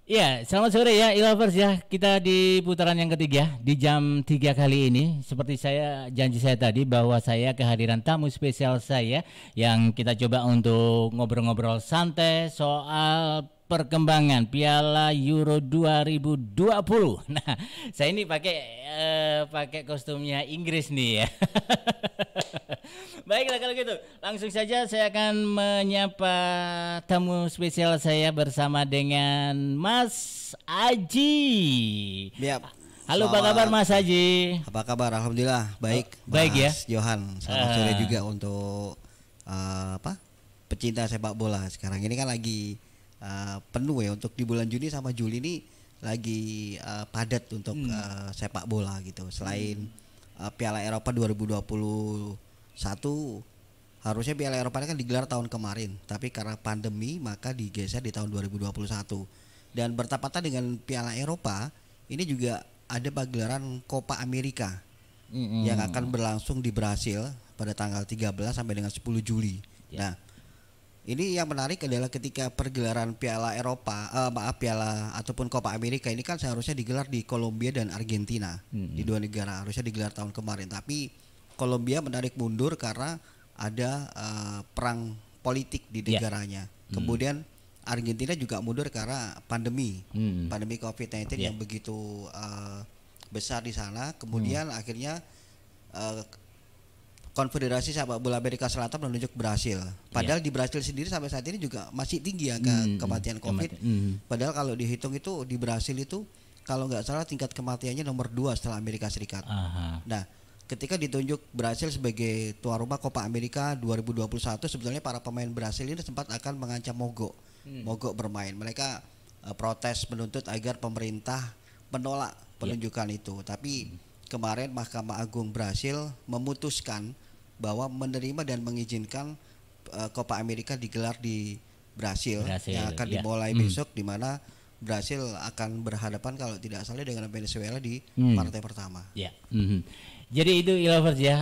Ya, selamat sore ya, Ilovers ya. Kita di putaran yang ketiga di jam 3 kali ini. Seperti janji saya tadi bahwa saya kehadiran tamu spesial saya yang kita coba untuk ngobrol-ngobrol santai soal perkembangan Piala Euro 2020. Nah, saya ini pakai kostumnya Inggris nih ya. Baiklah kalau gitu, langsung saja saya akan menyapa tamu spesial saya bersama dengan Mas Aji. Yap. Halo, apa kabar Mas Aji? Apa kabar? Alhamdulillah baik. Baik ya. Mas Johan, selamat sore juga untuk pecinta sepak bola. Sekarang ini kan lagi penuh ya, untuk di bulan Juni sama Juli ini lagi padat untuk sepak bola gitu. Selain Piala Eropa 2021, harusnya Piala Eropa ini kan digelar tahun kemarin, tapi karena pandemi maka digeser di tahun 2021. Dan bertepatan dengan Piala Eropa ini juga ada pagelaran Copa America yang akan berlangsung di Brasil pada tanggal 13 sampai dengan 10 Juli. Nah, ini yang menarik adalah ketika pergelaran Piala Eropa, Piala ataupun Copa America ini kan seharusnya digelar di Kolombia dan Argentina. Di dua negara harusnya digelar tahun kemarin, tapi Kolombia menarik mundur karena ada perang politik di negaranya. Kemudian Argentina juga mundur karena pandemi COVID-19 yang begitu besar di sana. Kemudian akhirnya Konfederasi Sepak Bola Amerika Selatan menunjuk Brasil. Padahal di Brasil sendiri sampai saat ini juga masih tinggi angka kematian COVID. Padahal kalau dihitung itu di Brasil itu kalau nggak salah tingkat kematiannya nomor 2 setelah Amerika Serikat. Nah, ketika ditunjuk Brasil sebagai tuan rumah Copa America 2021, sebetulnya para pemain Brasil ini sempat akan mengancam mogok bermain. Mereka protes menuntut agar pemerintah menolak penunjukan itu. Tapi kemarin Mahkamah Agung Brasil memutuskan bahwa menerima dan mengizinkan Copa America digelar di Brasil yang akan dimulai besok, di mana Brasil akan berhadapan kalau tidak salah dengan Venezuela di partai pertama. Jadi itu Ilovers ya,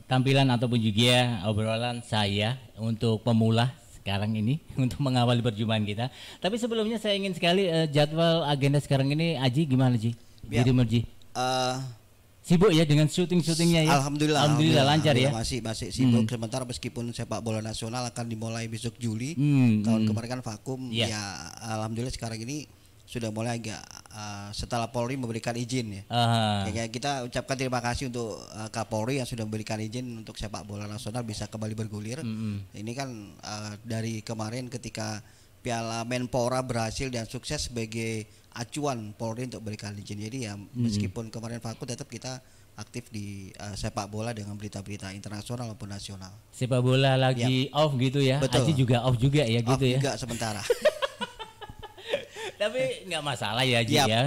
tampilan ataupun juga obrolan saya untuk pemula sekarang ini untuk mengawali perjumpaan kita. Tapi sebelumnya saya ingin sekali jadwal agenda sekarang ini, Aji gimana Ji? Dirimu Ji? Sibuk ya dengan syutingnya ya. Alhamdulillah lancar ya. Masih sibuk. Sementara meskipun sepak bola nasional akan dimulai besok Juli. Tahun kemarin kan vakum. Ya alhamdulillah sekarang ini sudah mulai agak setelah Polri memberikan izin ya. Kayak kita ucapkan terima kasih untuk Kapolri yang sudah memberikan izin untuk sepak bola nasional bisa kembali bergulir. Ini kan dari kemarin ketika Piala Menpora berhasil dan sukses sebagai acuan Polri untuk berikan izin. Jadi ya meskipun kemarin vakum, tetap kita aktif di sepak bola dengan berita-berita internasional maupun nasional. Sepak bola lagi off gitu ya. Betul. Aji juga off juga ya gitu ya. Juga sementara. Tapi nggak masalah ya Ji ya,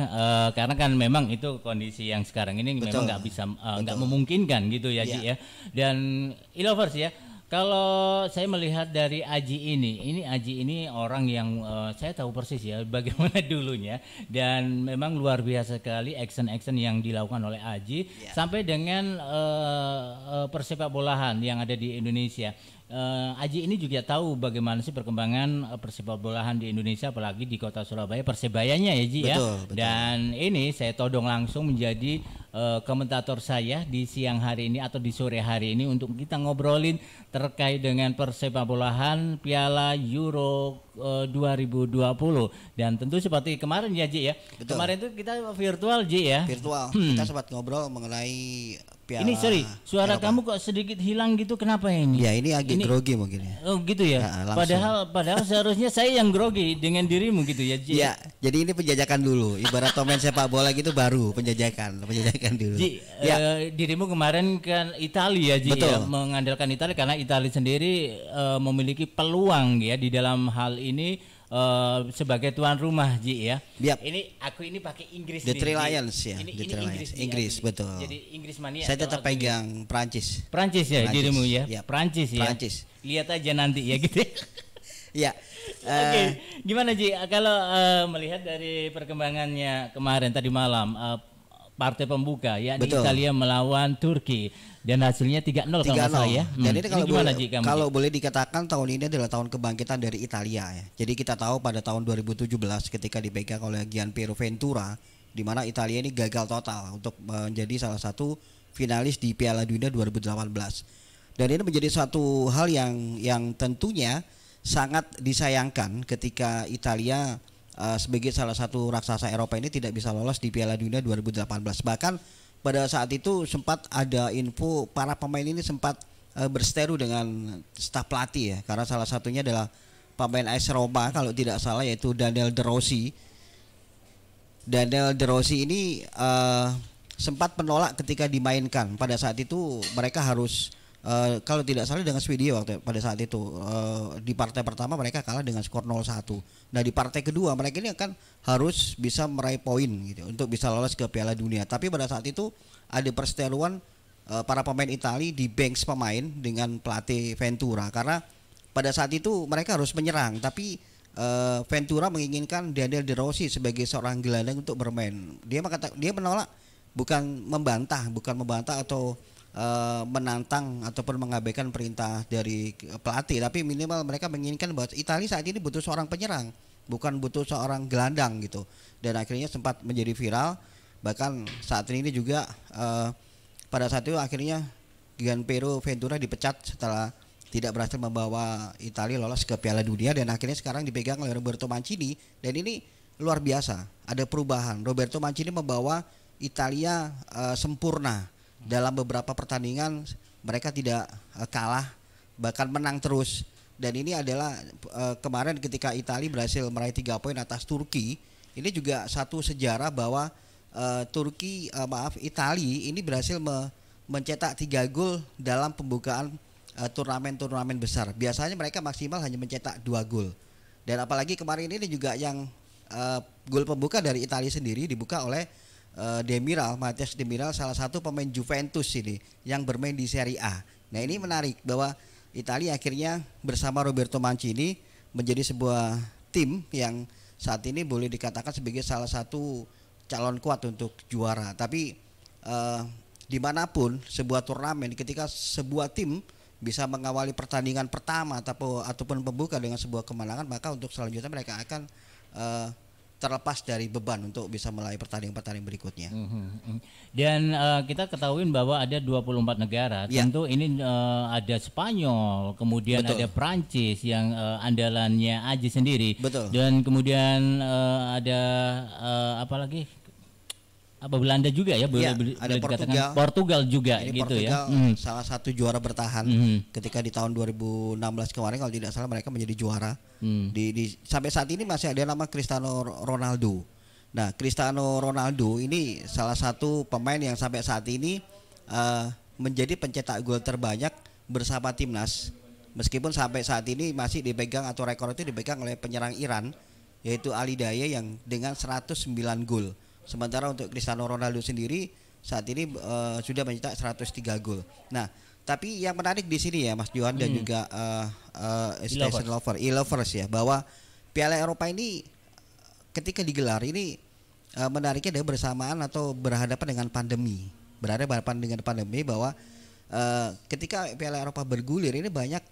karena kan memang itu kondisi yang sekarang ini memang nggak bisa nggak memungkinkan gitu ya Ji ya. Dan Ilovers ya, kalau saya melihat dari Aji ini Aji ini orang yang saya tahu persis ya bagaimana dulunya, dan memang luar biasa sekali action yang dilakukan oleh Aji sampai dengan persepak bolahan yang ada di Indonesia. Aji ini juga tahu bagaimana sih perkembangan persepak bolahan di Indonesia, apalagi di kota Surabaya, Persebayanya ya Ji ya. Betul. Dan ini saya todong langsung menjadi komentator saya di siang hari ini atau di sore hari ini untuk kita ngobrolin terkait dengan persepak bolahan Piala Euro 2020. Dan tentu seperti kemarin ya Ji ya. Betul. Kemarin itu kita virtual Ji ya. Virtual. Kita sempat ngobrol mengenai Piala ini suara Eropa. Kamu kok sedikit hilang gitu, kenapa ini? Ya ini agak grogi mungkin ya. Oh gitu ya. Padahal seharusnya saya yang grogi dengan dirimu gitu ya Ji. Ya, jadi ini penjajakan dulu. Ibarat pemain sepak bola gitu baru penjajakan dulu. Ji, dirimu kemarin kan Italia Ji ya, mengandalkan Italia karena Italia sendiri memiliki peluang ya di dalam hal ini. Sebagai tuan rumah Ji ya. Ini aku ini pakai Inggris. The Three Lions ya. Ini Inggris ya, betul. Jadi Inggris mania. Saya tetap pegang Prancis. Prancis ya dirimu ya. Prancis ya. Lihat aja nanti ya gitu. Ya. Oke, gimana Ji? Kalau melihat dari perkembangannya kemarin tadi malam, partai pembuka yakni Italia melawan Turki dan hasilnya 3-0 kalau nggak salah ya. Dan ini kalau boleh dikatakan tahun ini adalah tahun kebangkitan dari Italia ya. Jadi kita tahu pada tahun 2017 ketika dipegang oleh Gianpiero Ventura, di mana Italia ini gagal total untuk menjadi salah satu finalis di Piala Dunia 2018. Dan ini menjadi satu hal yang tentunya sangat disayangkan ketika Italia sebagai salah satu raksasa Eropa ini tidak bisa lolos di Piala Dunia 2018. Bahkan pada saat itu sempat ada info para pemain ini sempat berseteru dengan staf pelatih ya, karena salah satunya adalah pemain AS Roma kalau tidak salah, yaitu Daniel De Rossi. Daniel De Rossi ini sempat menolak ketika dimainkan. Pada saat itu mereka harus kalau tidak salah dengan Swedia pada saat itu di partai pertama mereka kalah dengan skor 0-1. Nah di partai kedua mereka ini akan harus bisa meraih poin gitu untuk bisa lolos ke Piala Dunia. Tapi pada saat itu ada perseteruan para pemain Italia di bench pemain dengan pelatih Ventura, karena pada saat itu mereka harus menyerang, tapi Ventura menginginkan Daniel De Rossi sebagai seorang gelandang untuk bermain. Dia menolak, bukan membantah atau menantang ataupun mengabaikan perintah dari pelatih, tapi minimal mereka menginginkan bahwa Italia saat ini butuh seorang penyerang, bukan butuh seorang gelandang gitu. Dan akhirnya sempat menjadi viral, bahkan saat ini juga pada saat itu akhirnya Gianpiero Ventura dipecat setelah tidak berhasil membawa Italia lolos ke Piala Dunia, dan akhirnya sekarang dipegang oleh Roberto Mancini. Dan ini luar biasa, ada perubahan. Roberto Mancini membawa Italia sempurna. Dalam beberapa pertandingan mereka tidak kalah, bahkan menang terus. Dan ini adalah kemarin ketika Italia berhasil meraih 3 poin atas Turki. Ini juga satu sejarah bahwa Italia ini berhasil mencetak 3 gol dalam pembukaan turnamen besar. Biasanya mereka maksimal hanya mencetak 2 gol. Dan apalagi kemarin ini juga yang gol pembuka dari Italia sendiri dibuka oleh Matthias Demiral, salah satu pemain Juventus ini yang bermain di Serie A. Nah ini menarik bahwa Italia akhirnya bersama Roberto Mancini menjadi sebuah tim yang saat ini boleh dikatakan sebagai salah satu calon kuat untuk juara. Tapi dimanapun sebuah turnamen, ketika sebuah tim bisa mengawali pertandingan pertama ataupun pembuka dengan sebuah kemenangan, maka untuk selanjutnya mereka akan terlepas dari beban untuk bisa mulai pertandingan berikutnya. Dan kita ketahui bahwa ada 24 negara. Ya. Tentu ini ada Spanyol, kemudian ada Prancis yang andalannya Aji sendiri. Betul. Dan kemudian ada apa lagi? Belanda juga ya, boleh ada dikatakan Portugal juga ini gitu Portugal, ya. Salah satu juara bertahan ketika di tahun 2016 kemarin kalau tidak salah mereka menjadi juara. Sampai saat ini masih ada nama Cristiano Ronaldo. Nah, Cristiano Ronaldo ini salah satu pemain yang sampai saat ini menjadi pencetak gol terbanyak bersama timnas. Meskipun sampai saat ini masih dipegang atau rekor itu dipegang oleh penyerang Iran, yaitu Ali Daei yang dengan 109 gol. Sementara untuk Cristiano Ronaldo sendiri saat ini sudah mencetak 103 gol. Nah, tapi yang menarik di sini ya Mas Johan dan juga Station Lovers ya, bahwa Piala Eropa ini ketika digelar ini menariknya adalah bersamaan atau berhadapan dengan pandemi. Bahwa ketika Piala Eropa bergulir ini banyak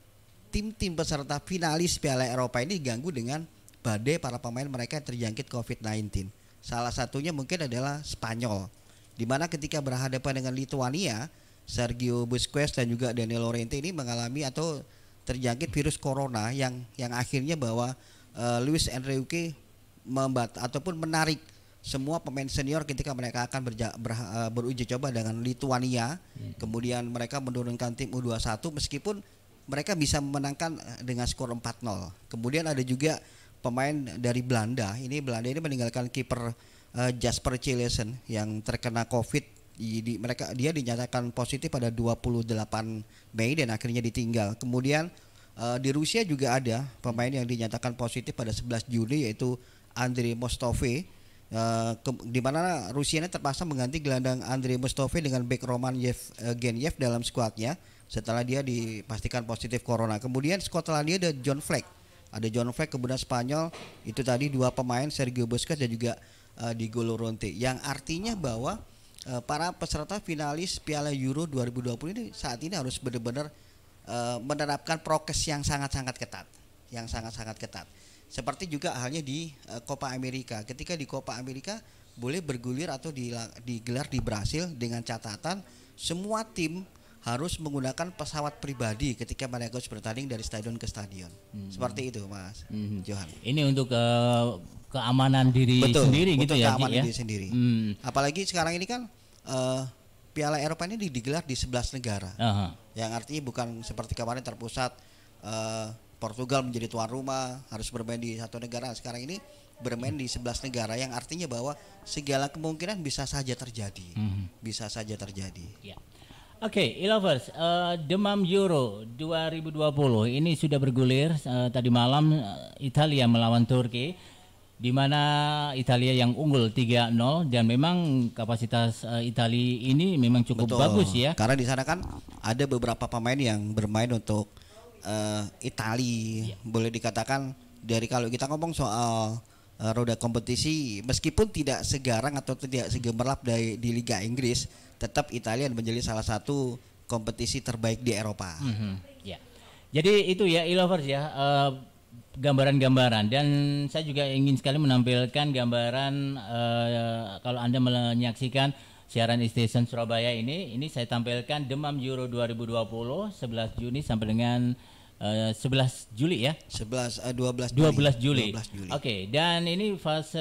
tim-tim peserta finalis Piala Eropa ini diganggu dengan badai para pemain mereka yang terjangkit COVID-19. Salah satunya mungkin adalah Spanyol, di mana ketika berhadapan dengan Lituania, Sergio Busquets dan juga Daniel Llorente ini mengalami atau terjangkit virus corona yang akhirnya bahwa Luis Enrique ataupun menarik semua pemain senior ketika mereka akan beruji coba dengan Lituania. Kemudian mereka menurunkan tim U21 meskipun mereka bisa memenangkan dengan skor 4-0. Kemudian ada juga pemain dari Belanda ini meninggalkan kiper Jasper Cillessen yang terkena COVID. Dia dinyatakan positif pada 28 Mei dan akhirnya ditinggal. Kemudian di Rusia juga ada pemain yang dinyatakan positif pada 11 Juni yaitu Andrei Mostov. Di mana Rusia ini terpaksa mengganti gelandang Andrei Mostov dengan bek Roman Geniev dalam skuadnya setelah dia dipastikan positif corona. Kemudian Skotlandia ada John Fleck. Kemudian Spanyol itu tadi 2 pemain Sergio Busquets dan juga Diego Llorente, yang artinya bahwa para peserta finalis Piala Euro 2020 ini saat ini harus benar-benar menerapkan prokes yang sangat-sangat ketat, seperti juga halnya di Copa America. Ketika di Copa America boleh bergulir atau digelar di Brasil dengan catatan semua tim harus menggunakan pesawat pribadi ketika mereka harus bertanding dari stadion ke stadion. Seperti itu, Mas Johan. Ini untuk keamanan diri sendiri gitu ya, keamanan diri sendiri. Apalagi sekarang ini kan Piala Eropa ini digelar di 11 negara. Yang artinya bukan seperti kemarin terpusat Portugal menjadi tuan rumah, harus bermain di satu negara. Sekarang ini bermain di 11 negara, yang artinya bahwa segala kemungkinan bisa saja terjadi. Bisa saja terjadi. Ya. Oke, E-Lovers, demam Euro 2020 ini sudah bergulir tadi malam. Italia melawan Turki, di mana Italia yang unggul 3-0, dan memang kapasitas Italia ini memang cukup bagus ya. Karena di sana kan ada beberapa pemain yang bermain untuk Italia. Boleh dikatakan dari kalau kita ngomong soal roda kompetisi, meskipun tidak segarang atau tidak segemerlap di Liga Inggris, tetap Italia menjadi salah satu kompetisi terbaik di Eropa. Ya. Jadi itu ya E-Lovers ya, gambaran-gambaran, dan saya juga ingin sekali menampilkan gambaran kalau Anda menyaksikan siaran Station Surabaya ini saya tampilkan demam Euro 2020 11 Juni sampai dengan 11 Juli ya. 12 Juli. Oke, dan ini fase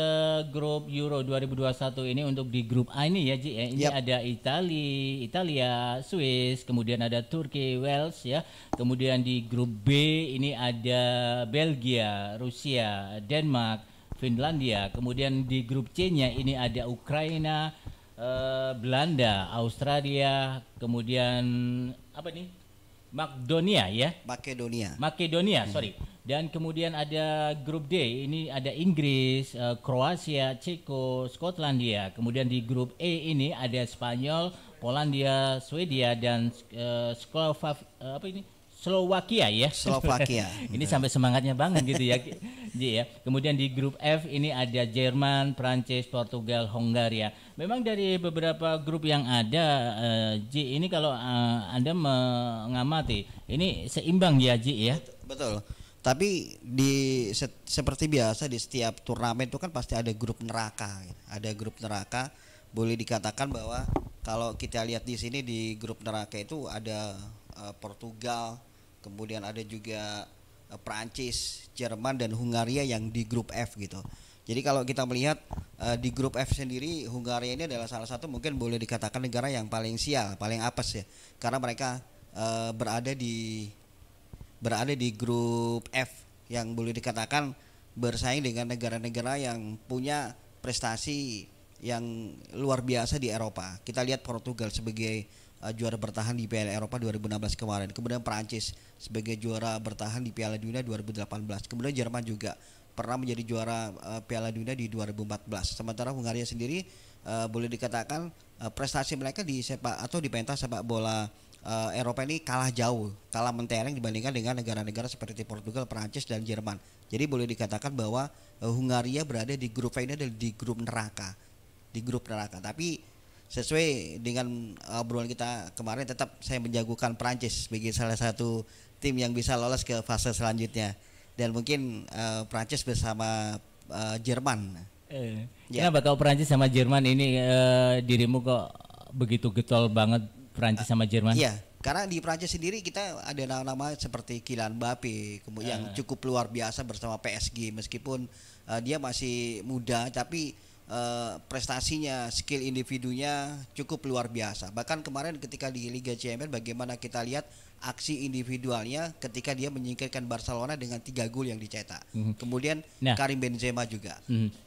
grup Euro 2021 ini untuk di grup A ini ya, Ji ya. Ini ada Italia, Swiss, kemudian ada Turki, Wales ya. Kemudian di grup B ini ada Belgia, Rusia, Denmark, Finlandia. Kemudian di grup C-nya ini ada Ukraina, Belanda, Australia, kemudian apa nih? Makedonia, sorry. Dan kemudian ada grup D, ini ada Inggris, Kroasia, Ceko, Skotlandia. Kemudian di grup E ini ada Spanyol, Polandia, Swedia, dan Slovakia ya. Ini sampai semangatnya banget gitu ya, Ji ya. Kemudian di grup F ini ada Jerman, Prancis, Portugal, Hongaria. Memang dari beberapa grup yang ada, Ji, ini kalau Anda mengamati, ini seimbang ya, Ji ya. Betul. Tapi seperti biasa di setiap turnamen itu kan pasti ada grup neraka. Ada grup neraka. Boleh dikatakan bahwa kalau kita lihat di sini di grup neraka itu ada Portugal, kemudian ada juga Prancis, Jerman, dan Hungaria yang di grup F gitu. Jadi kalau kita melihat di grup F sendiri, Hungaria ini adalah salah satu mungkin boleh dikatakan negara yang paling sial, paling apes ya, karena mereka berada di grup F yang boleh dikatakan bersaing dengan negara-negara yang punya prestasi yang luar biasa di Eropa. Kita lihat Portugal sebagai juara bertahan di Piala Eropa 2016 kemarin, kemudian Prancis sebagai juara bertahan di Piala Dunia 2018, kemudian Jerman juga pernah menjadi juara Piala Dunia di 2014. Sementara Hungaria sendiri boleh dikatakan prestasi mereka di pentas sepak bola Eropa ini kalah jauh, kalah mentereng dibandingkan dengan negara-negara seperti Portugal, Prancis, dan Jerman. Jadi boleh dikatakan bahwa Hungaria berada di grup ini adalah di grup neraka. Tapi sesuai dengan obrolan kita kemarin, tetap saya menjagokan Prancis sebagai salah satu tim yang bisa lolos ke fase selanjutnya, dan mungkin Prancis bersama Jerman. Kenapa kalau Prancis sama Jerman ini dirimu kok begitu getol banget Prancis sama Jerman? Iya, karena di Prancis sendiri kita ada nama-nama seperti Kylian Mbappe yang cukup luar biasa bersama PSG, meskipun dia masih muda, tapi prestasinya, skill individunya cukup luar biasa. Bahkan kemarin ketika di Liga Champions, bagaimana kita lihat aksi individualnya ketika dia menyingkirkan Barcelona dengan 3 gol yang dicetak. Kemudian Karim Benzema juga.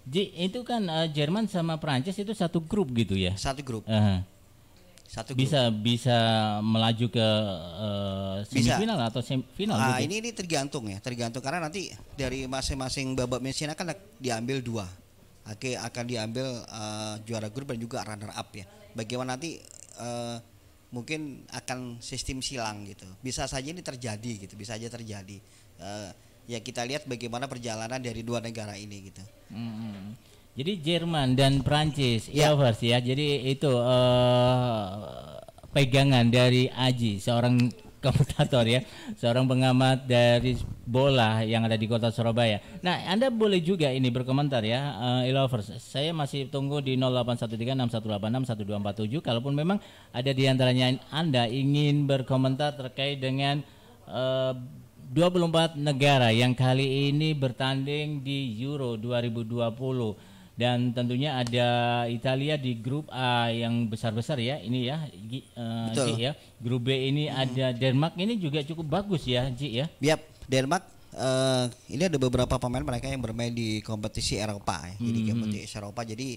Ji, itu kan Jerman sama Prancis itu satu grup gitu ya? Satu grup. Bisa melaju ke semifinal atau final gitu? Ini tergantung karena nanti dari masing-masing babak penyisihan akan diambil 2. Akan diambil juara grup dan juga runner up ya. Bagaimana nanti mungkin akan sistem silang gitu. Bisa saja ini terjadi gitu, Ya kita lihat bagaimana perjalanan dari dua negara ini gitu. Jadi Jerman dan Prancis, Lovers ya. Jadi itu pegangan dari Aji, seorang komentator ya, seorang pengamat dari bola yang ada di kota Surabaya. Nah, Anda boleh juga ini berkomentar ya, Lovers. Saya masih tunggu di 081361861247. Kalaupun memang ada di antaranya Anda ingin berkomentar terkait dengan 24 negara yang kali ini bertanding di Euro 2020. Dan tentunya ada Italia di grup A yang besar-besar ya, ini ya, Ji ya. Grup B ini ada Denmark, ini juga cukup bagus ya, Ji ya. Yap, Denmark ini ada beberapa pemain mereka yang bermain di kompetisi Eropa ya. Jadi kompetisi Eropa, jadi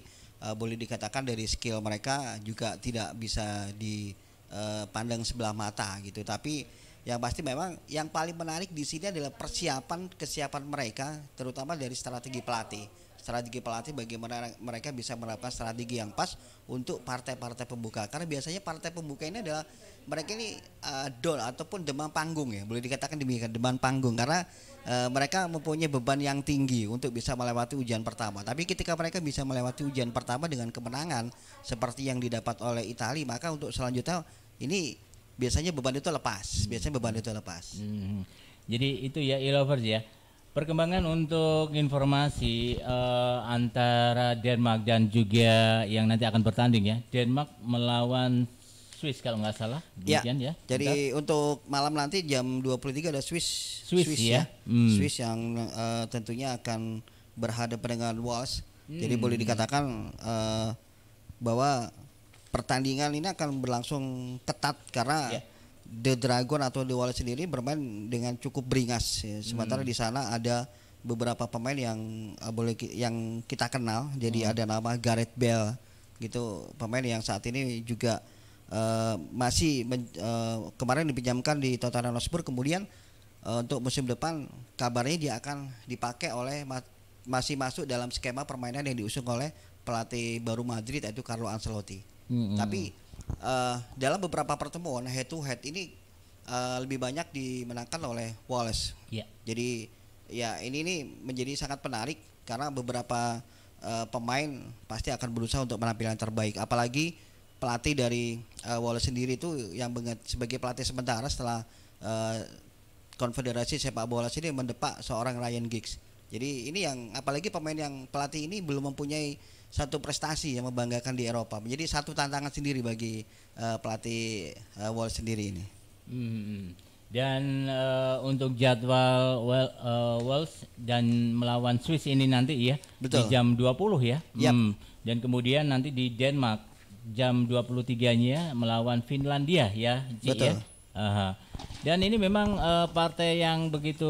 boleh dikatakan dari skill mereka juga tidak bisa dipandang sebelah mata gitu. Tapi yang pasti memang yang paling menarik di sini adalah kesiapan mereka, terutama dari strategi pelatih bagaimana mereka bisa menerapkan strategi yang pas untuk partai-partai pembuka, karena biasanya partai pembuka ini adalah mereka ini dol ataupun demam panggung ya, boleh dikatakan demikian, demam panggung, karena mereka mempunyai beban yang tinggi untuk bisa melewati ujian pertama. Tapi ketika mereka bisa melewati ujian pertama dengan kemenangan seperti yang didapat oleh Italia, maka untuk selanjutnya ini biasanya beban itu lepas. Jadi itu ya, Lovers ya. Perkembangan untuk informasi antara Denmark dan juga yang nanti akan bertanding ya. Denmark melawan Swiss kalau nggak salah. Demikian ya. Jadi untuk malam nanti jam 23 ada Swiss ya. Swiss yang tentunya akan berhadapan dengan Wales. Jadi boleh dikatakan bahwa pertandingan ini akan berlangsung ketat karena The Dragon atau The Wales sendiri bermain dengan cukup beringas ya. Sementara di sana ada beberapa pemain yang yang kita kenal. Jadi ada nama Gareth Bale gitu, pemain yang saat ini juga kemarin dipinjamkan di Tottenham Hotspur. Kemudian untuk musim depan kabarnya dia akan dipakai oleh masih masuk dalam skema permainan yang diusung oleh pelatih baru Madrid, yaitu Carlo Ancelotti. Tapi dalam beberapa pertemuan head to head ini lebih banyak dimenangkan oleh Wales. Jadi ya ini menjadi sangat menarik karena beberapa pemain pasti akan berusaha untuk menampilkan terbaik. Apalagi pelatih dari Wales sendiri itu yang sebagai pelatih sementara setelah Konfederasi Sepak Bola ini mendepak seorang Ryan Giggs. Jadi ini yang apalagi pemain yang pelatih ini belum mempunyai satu prestasi yang membanggakan di Eropa. Menjadi satu tantangan sendiri bagi pelatih Wales sendiri ini. Dan untuk jadwal Wales dan melawan Swiss ini nanti ya. Betul. Di jam 20 ya. Dan kemudian nanti di Denmark jam 23-nya melawan Finlandia ya. Betul. Ya? Dan ini memang partai yang begitu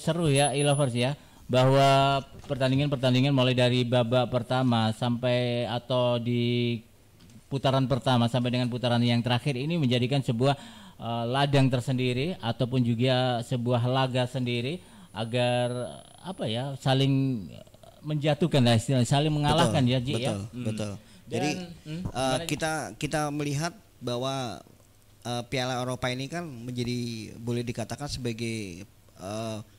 seru ya, Lovers ya. Bahwa pertandingan mulai dari babak pertama sampai atau di putaran pertama sampai dengan putaran yang terakhir ini menjadikan sebuah ladang tersendiri ataupun juga sebuah laga sendiri agar saling menjatuhkan lah istilahnya, saling mengalahkan. Betul, ya Ji ya. Betul. Jadi kita melihat bahwa Piala Eropa ini kan menjadi boleh dikatakan sebagai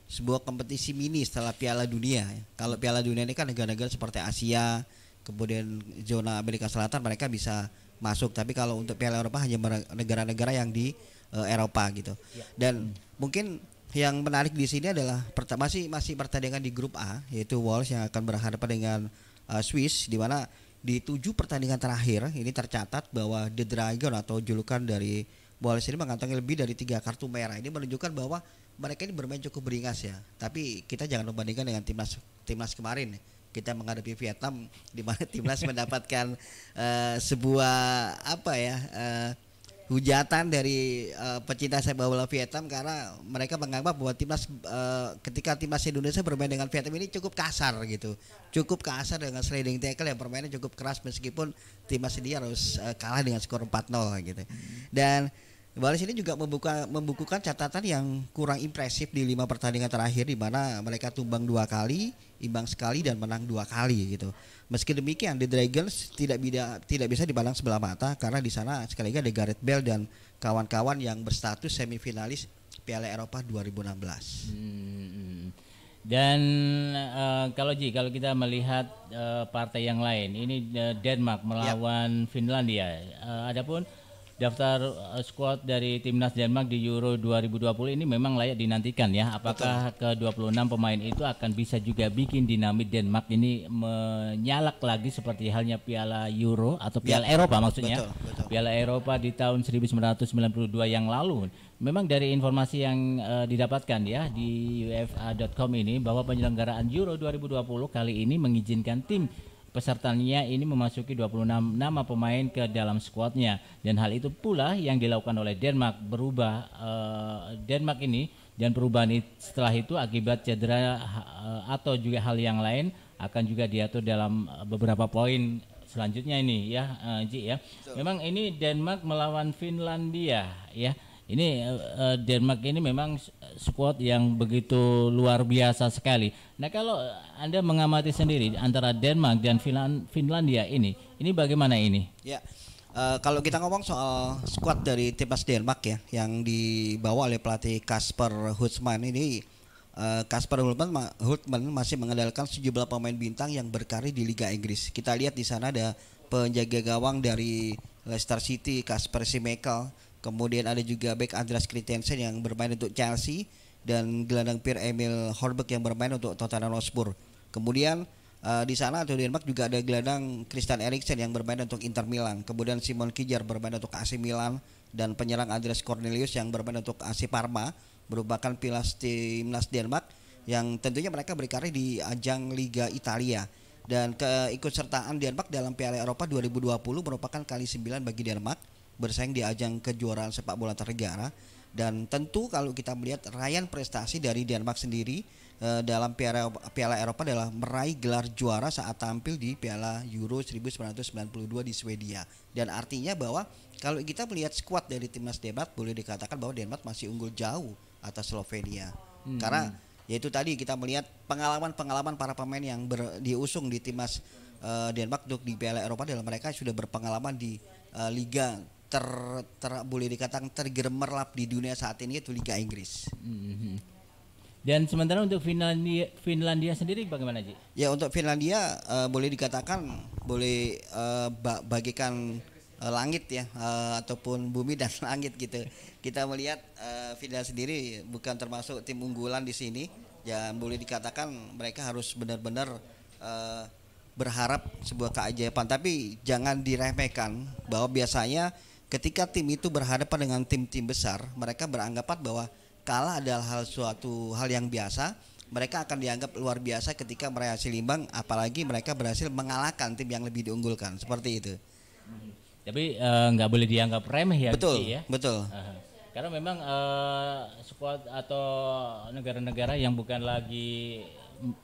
sebuah kompetisi mini setelah Piala Dunia. Kalau Piala Dunia ini kan negara-negara seperti Asia, kemudian zona Amerika Selatan mereka bisa masuk. Tapi kalau untuk Piala Eropa hanya negara-negara yang di Eropa gitu. Dan mungkin yang menarik di sini adalah masih pertandingan di grup A, yaitu Wales yang akan berhadapan dengan Swiss, di mana di 7 pertandingan terakhir ini tercatat bahwa The Dragon atau julukan dari Wales ini mengantongi lebih dari 3 kartu merah. Ini menunjukkan bahwa mereka ini bermain cukup beringas ya. Tapi kita jangan membandingkan dengan timnas kemarin. Kita menghadapi Vietnam di mana timnas mendapatkan sebuah hujatan dari pecinta sepak bola Vietnam, karena mereka menganggap bahwa ketika timnas Indonesia bermain dengan Vietnam ini cukup kasar gitu. Cukup kasar dengan sliding tackle yang permainnya cukup keras, meskipun timnas ini harus kalah dengan skor 4-0 gitu. Dan Wales ini juga membukukan catatan yang kurang impresif di 5 pertandingan terakhir, di mana mereka tumbang 2 kali, imbang sekali, dan menang 2 kali gitu. Meski demikian, The Dragons tidak bisa dipandang sebelah mata karena di sana sekali lagi ada Gareth Bale dan kawan-kawan yang berstatus semifinalis Piala Eropa 2016. Dan kalau kita melihat partai yang lain, ini Denmark melawan Finlandia. Adapun daftar skuad dari timnas Denmark di Euro 2020 ini memang layak dinantikan ya. Apakah ke-26 pemain itu akan bisa juga bikin dinamit Denmark ini menyalak lagi seperti halnya Piala Euro atau Piala Eropa maksudnya. Betul. Piala Eropa di tahun 1992 yang lalu. Memang dari informasi yang didapatkan ya di UEFA.com ini bahwa penyelenggaraan Euro 2020 kali ini mengizinkan tim pesertanya ini memasuki 26 nama pemain ke dalam skuadnya, dan hal itu pula yang dilakukan oleh Denmark Denmark ini, dan perubahan setelah itu akibat cedera atau juga hal yang lain akan juga diatur dalam beberapa poin selanjutnya ini ya Ji ya. Memang ini Denmark melawan Finlandia ya. Ini Denmark ini memang skuad yang begitu luar biasa sekali. Nah, kalau Anda mengamati sendiri antara Denmark dan Finlandia ini bagaimana ini? Ya, kalau kita ngomong soal skuad dari timnas Denmark ya, yang dibawa oleh pelatih Kasper Hultman ini, Kasper Hultman masih mengandalkan sejumlah pemain bintang yang berkarir di Liga Inggris. Kita lihat di sana ada penjaga gawang dari Leicester City, Kasper Schmeichel. Kemudian ada juga bek Andreas Christensen yang bermain untuk Chelsea, dan gelandang Pierre-Emil Højbjerg yang bermain untuk Tottenham Hotspur. Kemudian di sana atau Denmark juga ada gelandang Christian Eriksen yang bermain untuk Inter Milan. Kemudian Simon Kjær bermain untuk AC Milan, dan penyerang Andreas Cornelius yang bermain untuk AC Parma merupakan pilar timnas Denmark yang tentunya mereka berkarir di ajang Liga Italia. Dan keikutsertaan Denmark dalam Piala Eropa 2020 merupakan kali 9 bagi Denmark bersaing di ajang kejuaraan sepak bola negara. Dan tentu kalau kita melihat raihan prestasi dari Denmark sendiri dalam Piala Eropa adalah meraih gelar juara saat tampil di Piala Euro 1992 di Swedia. Dan artinya bahwa kalau kita melihat skuad dari timnas Denmark, boleh dikatakan bahwa Denmark masih unggul jauh atas Slovenia. Karena yaitu tadi kita melihat pengalaman para pemain yang diusung di timnas Denmark untuk di Piala Eropa adalah mereka sudah berpengalaman di liga boleh dikatakan tergemerlap di dunia saat ini, itu Liga Inggris. Dan sementara untuk Finlandia sendiri bagaimana, Ji? Ya, untuk Finlandia boleh dikatakan bagikan langit ya, ataupun bumi dan langit gitu. Kita melihat Finlandia sendiri bukan termasuk tim unggulan di sini, dan boleh dikatakan mereka harus benar-benar berharap sebuah keajaiban. Tapi jangan diremehkan bahwa biasanya ketika tim itu berhadapan dengan tim-tim besar, mereka beranggapan bahwa kalah adalah suatu hal yang biasa. Mereka akan dianggap luar biasa ketika berhasil imbang, apalagi mereka berhasil mengalahkan tim yang lebih diunggulkan, seperti itu. Tapi nggak boleh dianggap remeh ya. Betul, ya? Betul. Karena memang skuad atau negara-negara yang bukan lagi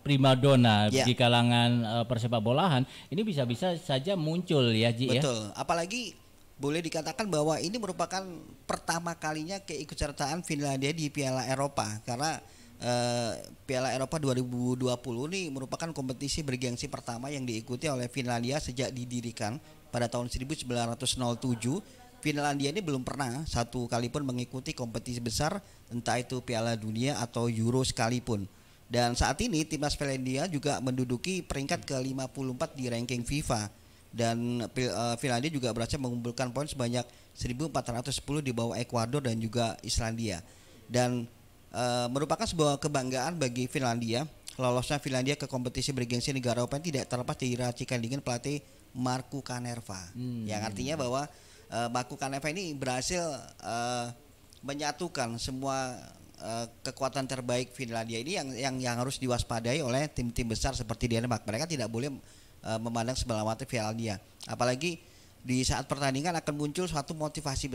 primadona di kalangan persepak bolahan ini bisa-bisa saja muncul ya, Ji. Betul. Apalagi boleh dikatakan bahwa ini merupakan pertama kalinya keikutsertaan Finlandia di Piala Eropa, karena Piala Eropa 2020 ini merupakan kompetisi bergengsi pertama yang diikuti oleh Finlandia sejak didirikan pada tahun 1907. Finlandia ini belum pernah satu kali pun mengikuti kompetisi besar, entah itu Piala Dunia atau Euro sekalipun. Dan saat ini timnas Finlandia juga menduduki peringkat ke-54 di ranking FIFA. Dan Finlandia juga berhasil mengumpulkan poin sebanyak 1.410 di bawah Ekuador dan juga Islandia. Dan merupakan sebuah kebanggaan bagi Finlandia. Lolosnya Finlandia ke kompetisi bergengsi negara Eropa tidak terlepas diracikan dengan pelatih Markku Kanerva. Yang artinya bahwa Markku Kanerva ini berhasil menyatukan semua kekuatan terbaik Finlandia ini yang harus diwaspadai oleh tim-tim besar seperti Denmark. Mereka tidak boleh memandang sebelah mata Finlandia. Apalagi di saat pertandingan akan muncul suatu motivasi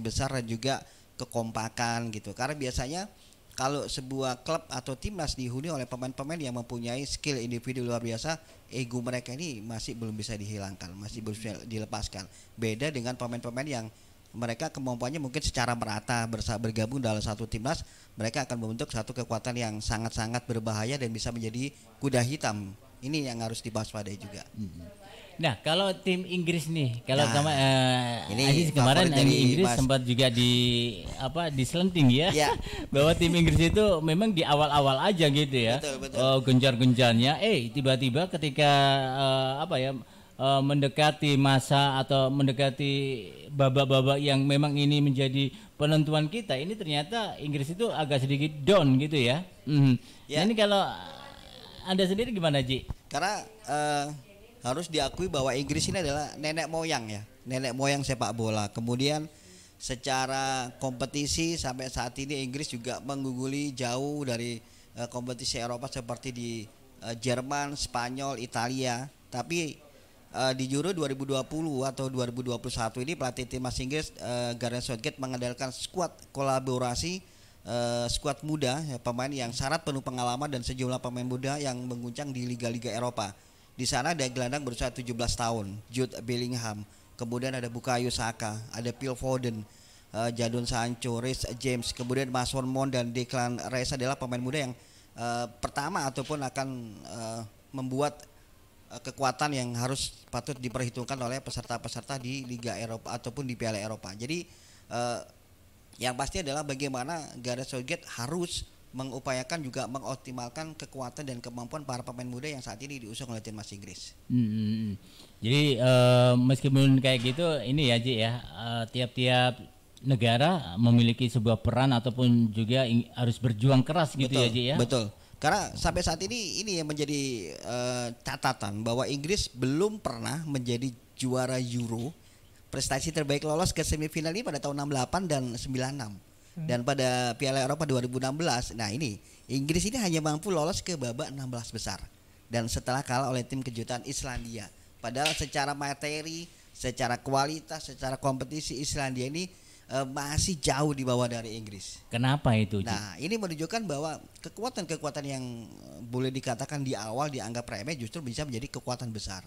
besar dan juga kekompakan gitu. Karena biasanya kalau sebuah klub atau timnas dihuni oleh pemain-pemain yang mempunyai skill individu luar biasa, ego mereka ini masih belum bisa dihilangkan, masih belum bisa dilepaskan. Beda dengan pemain-pemain yang mereka kemampuannya mungkin secara merata bergabung dalam satu timnas, mereka akan membentuk satu kekuatan yang sangat-sangat berbahaya dan bisa menjadi kuda hitam. Ini yang harus diwaspadai juga. Nah, kalau tim Inggris nih, kalau ini Aziz kemarin favorit dari Inggris Mas. sempat juga diselenting ya, bahwa tim Inggris itu memang di awal-awal aja gitu ya, Betul. gencar-gencarnya, tiba-tiba ketika mendekati masa atau mendekati babak-babak yang memang ini menjadi penentuan kita, ini ternyata Inggris itu agak sedikit down gitu ya. Nah, ini kalau Anda sendiri gimana, Ji? Karena harus diakui bahwa Inggris ini adalah nenek moyang sepak bola. Kemudian secara kompetisi sampai saat ini Inggris juga mengungguli jauh dari kompetisi Eropa seperti di Jerman, Spanyol, Italia. Tapi di Euro 2020 atau 2021 ini pelatih timnas Inggris Gareth Southgate mengandalkan skuad kolaborasi, skuad muda, pemain yang syarat penuh pengalaman dan sejumlah pemain muda yang mengguncang di liga-liga Eropa. Di sana ada gelandang berusia 17 tahun, Jude Bellingham. Kemudian ada Bukayo Saka, ada Phil Foden, Jadon Sancho, Reece James, kemudian Mason Mount dan Declan Rice adalah pemain muda yang pertama ataupun akan membuat kekuatan yang harus patut diperhitungkan oleh peserta-peserta di Liga Eropa ataupun di Piala Eropa. Jadi yang pasti adalah bagaimana Gareth Southgate harus mengupayakan juga mengoptimalkan kekuatan dan kemampuan para pemain muda yang saat ini diusung oleh timnas Inggris. Jadi meskipun kayak gitu, ini ya Ji ya, tiap-tiap negara memiliki sebuah peran ataupun juga harus berjuang keras gitu. Betul, ya Ji ya. Betul. Karena sampai saat ini yang menjadi catatan bahwa Inggris belum pernah menjadi juara Euro. Prestasi terbaik lolos ke semifinal ini pada tahun 68 dan 96. Dan pada Piala Eropa 2016, nah ini Inggris ini hanya mampu lolos ke babak 16 besar. Dan setelah kalah oleh tim kejutan Islandia. Padahal secara materi, secara kualitas, secara kompetisi Islandia ini masih jauh di bawah dari Inggris. Kenapa itu? Nah, ini menunjukkan bahwa kekuatan-kekuatan yang boleh dikatakan di awal dianggap remeh justru bisa menjadi kekuatan besar.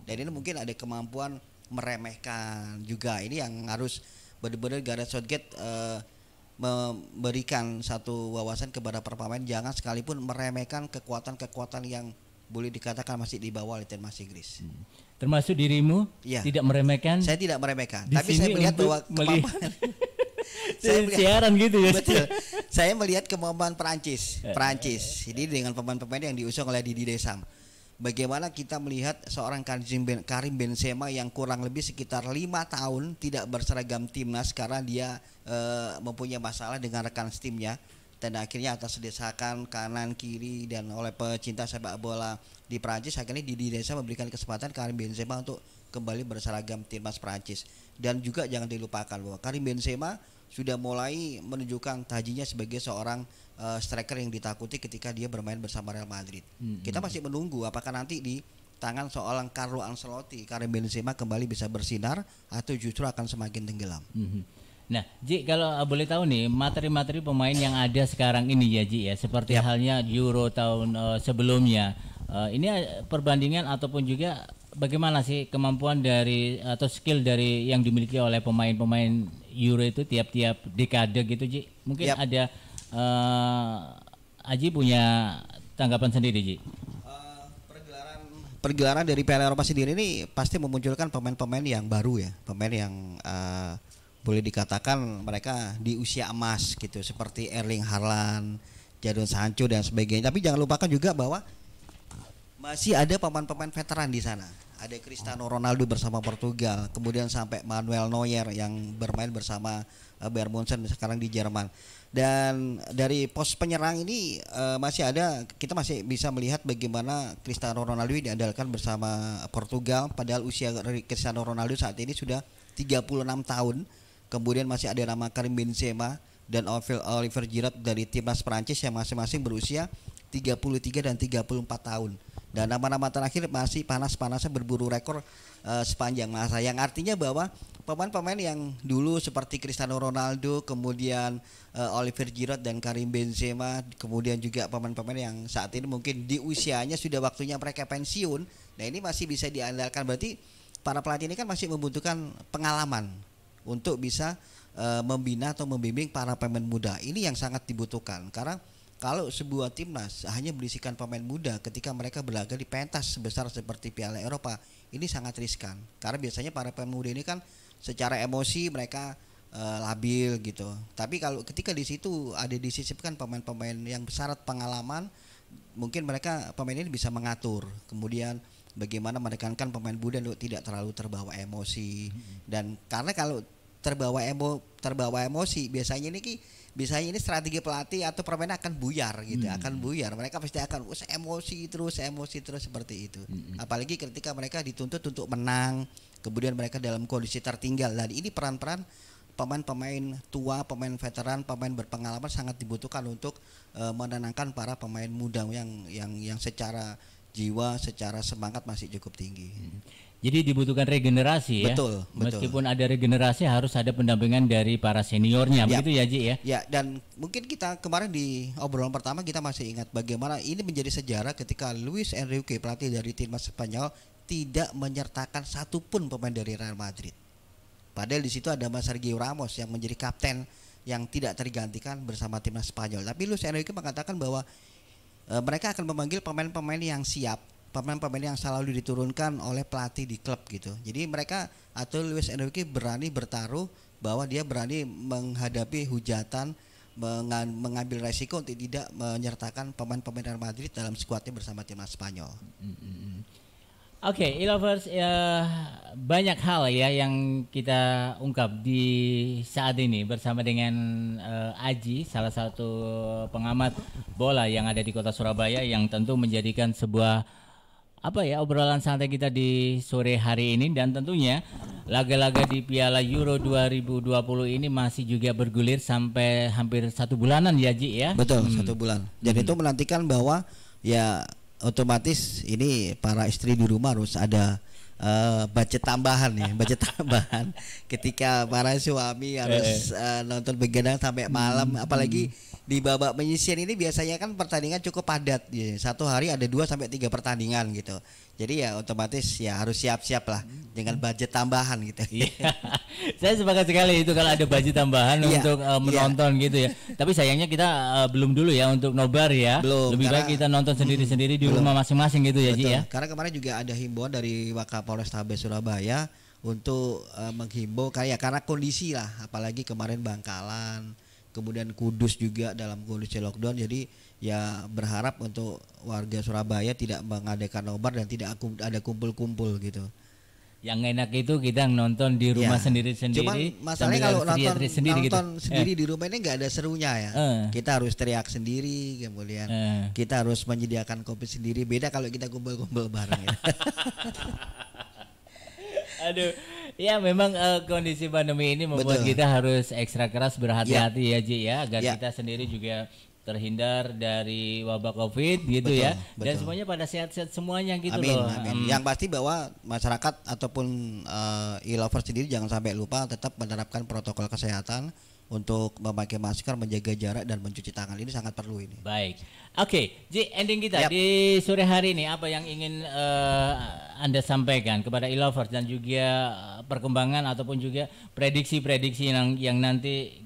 Dan ini mungkin ada kemampuan meremehkan juga. Ini yang harus benar-benar Gareth Southgate memberikan satu wawasan kepada para pemain, jangan sekalipun meremehkan kekuatan-kekuatan yang boleh dikatakan masih di bawah oleh timnas Inggris. Termasuk dirimu tidak meremehkan? Saya tidak meremehkan, tapi saya melihat bahwa kemampuan siaran gitu ya. Betul. Saya melihat kemampuan Prancis ini dengan pemain-pemain yang diusung oleh Didi Deschamps. Bagaimana kita melihat seorang Karim Benzema yang kurang lebih sekitar 5 tahun tidak berseragam timnas karena dia mempunyai masalah dengan rekan timnya, dan akhirnya atas desakan kanan kiri dan oleh pecinta sepak bola di Prancis, akhirnya Didi Deschamps memberikan kesempatan Karim Benzema untuk kembali berseragam timnas Prancis. Dan juga jangan dilupakan bahwa Karim Benzema sudah mulai menunjukkan tajinya sebagai seorang striker yang ditakuti ketika dia bermain bersama Real Madrid. Kita masih menunggu apakah nanti di tangan seorang Carlo Ancelotti Karim Benzema kembali bisa bersinar atau justru akan semakin tenggelam. Nah, Ji, kalau boleh tahu nih materi-materi pemain yang ada sekarang ini ya Ji ya, seperti halnya Euro tahun sebelumnya, ini perbandingan ataupun juga bagaimana sih kemampuan dari atau skill dari yang dimiliki oleh pemain-pemain Euro itu tiap-tiap dekade gitu Ji? Mungkin ada Aji punya tanggapan sendiri Ji? Pergelaran dari Piala Eropa sendiri ini pasti memunculkan pemain-pemain yang baru ya, pemain yang boleh dikatakan mereka di usia emas gitu, seperti Erling Haaland, Jadon Sancho dan sebagainya. Tapi jangan lupakan juga bahwa masih ada pemain-pemain veteran di sana. Ada Cristiano Ronaldo bersama Portugal, kemudian sampai Manuel Neuer yang bermain bersama Bayern Munchen sekarang di Jerman. Dan dari pos penyerang ini kita masih bisa melihat bagaimana Cristiano Ronaldo diandalkan bersama Portugal, padahal usia Cristiano Ronaldo saat ini sudah 36 tahun. Kemudian masih ada nama Karim Benzema dan Oliver Giroud dari timnas Prancis yang masing-masing berusia 33 dan 34 tahun. Dan nama-nama terakhir masih panas-panasnya berburu rekor sepanjang masa, yang artinya bahwa pemain-pemain yang dulu seperti Cristiano Ronaldo, kemudian Oliver Giroud dan Karim Benzema, kemudian juga pemain-pemain yang saat ini mungkin di usianya sudah waktunya mereka pensiun. Nah, ini masih bisa diandalkan. Berarti para pelatih ini kan masih membutuhkan pengalaman untuk bisa membina atau membimbing para pemain muda. Ini yang sangat dibutuhkan, karena kalau sebuah timnas hanya berisikan pemain muda ketika mereka berlaga di pentas sebesar seperti Piala Eropa, ini sangat riskan. Karena biasanya para pemain muda ini kan secara emosi mereka labil gitu. Tapi kalau ketika di situ ada disisipkan pemain-pemain yang syarat pengalaman, mungkin mereka pemain ini bisa mengatur. Kemudian bagaimana menekankan pemain muda untuk tidak terlalu terbawa emosi. Dan karena kalau terbawa emosi biasanya ini strategi pelatih atau permainan akan buyar gitu, akan buyar. Mereka pasti akan emosi terus seperti itu. Apalagi ketika mereka dituntut untuk menang, kemudian mereka dalam kondisi tertinggal. Dan ini peran-peran pemain-pemain tua, pemain veteran, pemain berpengalaman sangat dibutuhkan untuk menenangkan para pemain muda yang secara jiwa, secara semangat masih cukup tinggi. Jadi dibutuhkan regenerasi ya. Betul. Meskipun ada regenerasi harus ada pendampingan dari para seniornya, begitu ya Ji ya. Ya, dan mungkin kita kemarin di obrolan pertama kita masih ingat bagaimana ini menjadi sejarah ketika Luis Enrique, pelatih dari timnas Spanyol, tidak menyertakan satupun pemain dari Real Madrid. Padahal di situ ada Mas Sergio Ramos yang menjadi kapten yang tidak tergantikan bersama timnas Spanyol. Tapi Luis Enrique mengatakan bahwa mereka akan memanggil pemain-pemain yang siap, pemain-pemain yang selalu diturunkan oleh pelatih di klub gitu. Jadi mereka atau Luis Enrique berani bertaruh bahwa dia berani menghadapi hujatan, mengambil resiko untuk tidak menyertakan pemain-pemain Real Madrid dalam skuadnya bersama timnas Spanyol. Oke, e-lovers, banyak hal ya yang kita ungkap di saat ini bersama dengan Aji, salah satu pengamat bola yang ada di kota Surabaya, yang tentu menjadikan sebuah obrolan santai kita di sore hari ini. Dan tentunya laga-laga di Piala Euro 2020 ini masih juga bergulir sampai hampir 1 bulanan ya Ji ya. Betul, 1 bulan. Jadi itu menantikan bahwa ya otomatis ini para istri di rumah harus ada budget tambahan ya, budget tambahan ketika para suami harus nonton begadang sampai malam, apalagi di babak penyisian ini biasanya kan pertandingan cukup padat ya. Satu hari ada 2 sampai 3 pertandingan gitu. Jadi ya otomatis ya harus siap-siap lah dengan budget tambahan gitu. Iya. Saya sepakat sekali itu kalau ada budget tambahan untuk menonton gitu ya. Tapi sayangnya kita belum dulu ya untuk nobar ya. Lebih baik kita nonton sendiri-sendiri di rumah masing-masing gitu ya Ji ya. Karena kemarin juga ada himbauan dari Wakapolrestabes Surabaya untuk menghimbau karena kondisi lah, apalagi kemarin Bangkalan, kemudian Kudus juga dalam kondisi lockdown. Jadi ya berharap untuk warga Surabaya tidak mengadakan nobar dan tidak ada kumpul-kumpul gitu. Yang enak itu kita nonton di rumah sendiri-sendiri. Cuman masalahnya kalau nonton sendiri di rumah ini nggak ada serunya ya. Kita harus teriak sendiri, kemudian kita harus menyediakan kopi sendiri. Beda kalau kita kumpul-kumpul bareng ya. Aduh, ya memang kondisi pandemi ini membuat kita harus ekstra keras, berhati-hati ya Ji ya, agar kita sendiri juga terhindar dari wabah COVID gitu ya. Dan semuanya pada sehat-sehat semuanya gitu loh. Amin. Yang pasti bahwa masyarakat ataupun e-lover sendiri jangan sampai lupa tetap menerapkan protokol kesehatan untuk memakai masker, menjaga jarak dan mencuci tangan. Ini sangat perlu ini. Baik. Oke, Ji, ending kita di sore hari ini apa yang ingin Anda sampaikan kepada e-lovers dan juga perkembangan ataupun juga prediksi-prediksi yang nanti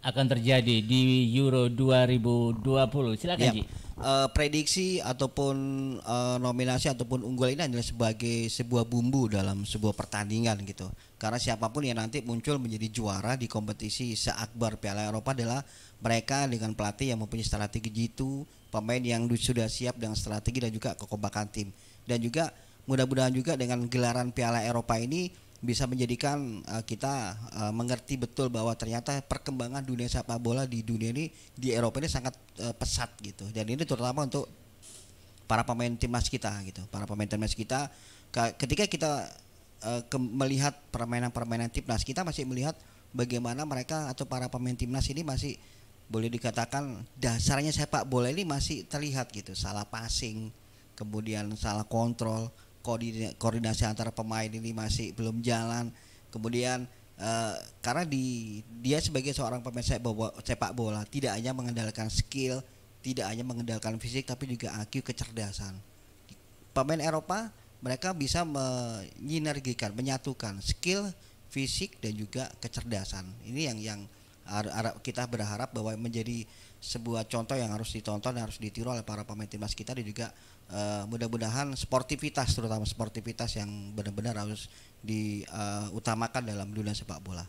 akan terjadi di Euro 2020. Silakan Ji. Prediksi ataupun nominasi ataupun unggul ini adalah sebagai sebuah bumbu dalam sebuah pertandingan gitu. Karena siapapun yang nanti muncul menjadi juara di kompetisi seakbar Piala Eropa adalah mereka dengan pelatih yang mempunyai strategi jitu, pemain yang sudah siap dengan strategi dan juga kekompakan tim. Dan juga mudah-mudahan juga dengan gelaran Piala Eropa ini bisa menjadikan kita mengerti betul bahwa ternyata perkembangan dunia sepak bola di dunia ini, di Eropa ini sangat pesat gitu. Dan ini terutama untuk para pemain timnas kita gitu. Para pemain timnas kita ketika kita melihat permainan timnas, kita masih melihat bagaimana mereka atau para pemain timnas ini masih boleh dikatakan dasarnya sepak bola ini masih terlihat gitu. Salah passing, kemudian salah kontrol, koordinasi antara pemain ini masih belum jalan. Kemudian karena dia sebagai seorang pemain sepak bola tidak hanya mengandalkan skill, tidak hanya mengandalkan fisik, tapi juga IQ, kecerdasan. Pemain Eropa mereka bisa menyinergikan, menyatukan skill, fisik dan juga kecerdasan. Ini yang kita berharap bahwa menjadi sebuah contoh yang harus ditonton, yang harus ditiru oleh para pemain timnas kita, dan juga mudah-mudahan sportivitas, terutama sportivitas yang benar-benar harus diutamakan dalam dunia sepak bola.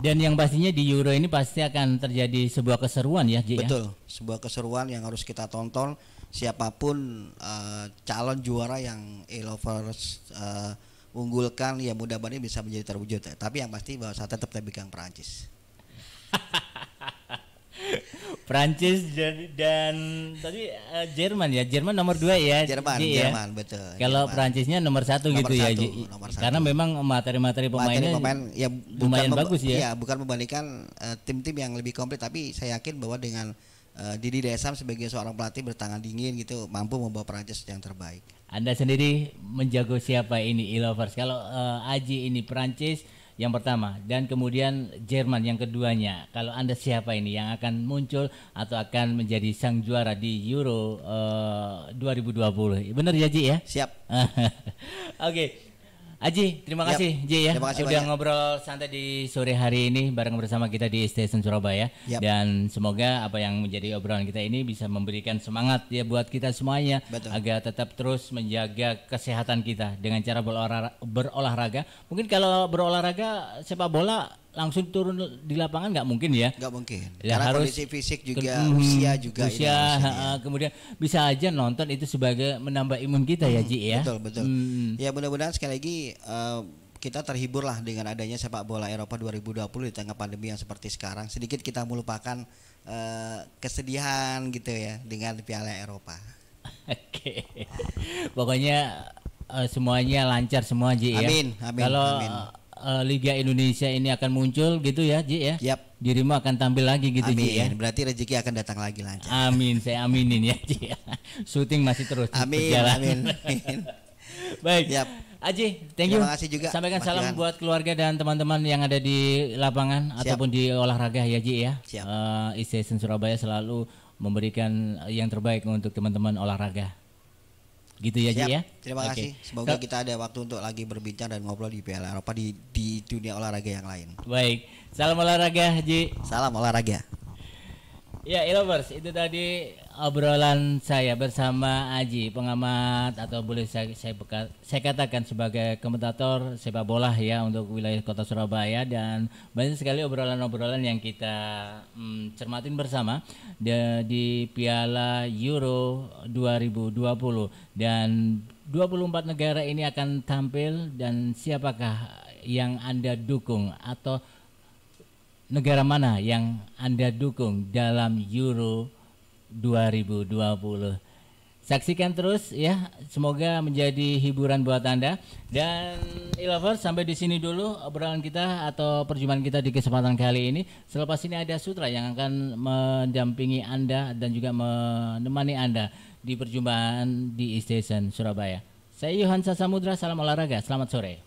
Dan yang pastinya di Euro ini pasti akan terjadi sebuah keseruan ya, Ji. Betul, sebuah keseruan yang harus kita tonton. Siapapun calon juara yang E-Lovers unggulkan, ya mudah-mudahan bisa menjadi terwujud. Tapi yang pasti bahwa saya tetap pegang Perancis. Prancis dan tadi Jerman ya, Jerman nomor 2 ya. Jerman betul. Kalau Prancisnya nomor 1 gitu ya, karena memang materi-materi pemainnya ya lumayan bagus ya. Iya, bukan membandingkan tim-tim yang lebih komplit, tapi saya yakin bahwa dengan Didi Deschamps sebagai seorang pelatih bertangan dingin gitu mampu membawa Prancis yang terbaik. Anda sendiri menjago siapa ini E-Lovers? Kalau Aji ini Prancis yang pertama dan kemudian Jerman yang keduanya. Kalau Anda siapa ini yang akan muncul atau akan menjadi sang juara di Euro 2020? Benar ya, Ji ya? Siap. Oke. Aji, terima kasih Ji ya. Terima kasih udah banyak. Ngobrol santai di sore hari ini bareng bersama kita di Station Surabaya. Dan semoga apa yang menjadi obrolan kita ini bisa memberikan semangat ya buat kita semuanya. Betul. Agar tetap terus menjaga kesehatan kita dengan cara berolahraga. Mungkin kalau berolahraga sepak bola langsung turun di lapangan nggak mungkin ya? Nggak mungkin. Ya, karena harus kondisi fisik juga, usia juga. Kemudian bisa aja nonton itu sebagai menambah imun kita ya, Ji ya. Betul. Ya mudah-mudahan sekali lagi kita terhibur lah dengan adanya sepak bola Eropa 2020 di tengah pandemi yang seperti sekarang. Sedikit kita melupakan kesedihan gitu ya dengan Piala Eropa. Oke. Pokoknya semuanya lancar semua, Ji ya. Amin. Kalau Liga Indonesia ini akan muncul gitu ya, Ji ya. Yap. Dirimu akan tampil lagi gitu, Ji ya. Berarti rezeki akan datang lagi lancar. Amin, saya aminin ya, Ji. Syuting masih terus Amin. Baik. Yap. Aji, thank you. Terima kasih juga. Sampaikan salam buat keluarga dan teman-teman yang ada di lapangan ataupun di olahraga ya, Ji ya. E-Station Surabaya selalu memberikan yang terbaik untuk teman-teman olahraga. Gitu ya, Ji ya. Terima kasih. Semoga kita ada waktu untuk lagi berbincang dan ngobrol di Piala Eropa di dunia olahraga yang lain. Baik. Salam olahraga, Ji. Salam olahraga. Ya, E-Lovers, itu tadi obrolan saya bersama Aji, pengamat atau boleh saya katakan sebagai komentator sepak bola ya untuk wilayah Kota Surabaya, dan banyak sekali obrolan-obrolan yang kita cermatin bersama di Piala Euro 2020, dan 24 negara ini akan tampil, dan siapakah yang Anda dukung atau negara mana yang Anda dukung dalam Euro 2020. Saksikan terus ya, semoga menjadi hiburan buat Anda. Dan E-Lovers, sampai di sini dulu obrolan kita atau perjumpaan kita di kesempatan kali ini. Selepas ini ada Sutra yang akan mendampingi Anda dan juga menemani Anda di perjumpaan di E-Station Surabaya. Saya Yohan Sasamudra, salam olahraga, selamat sore.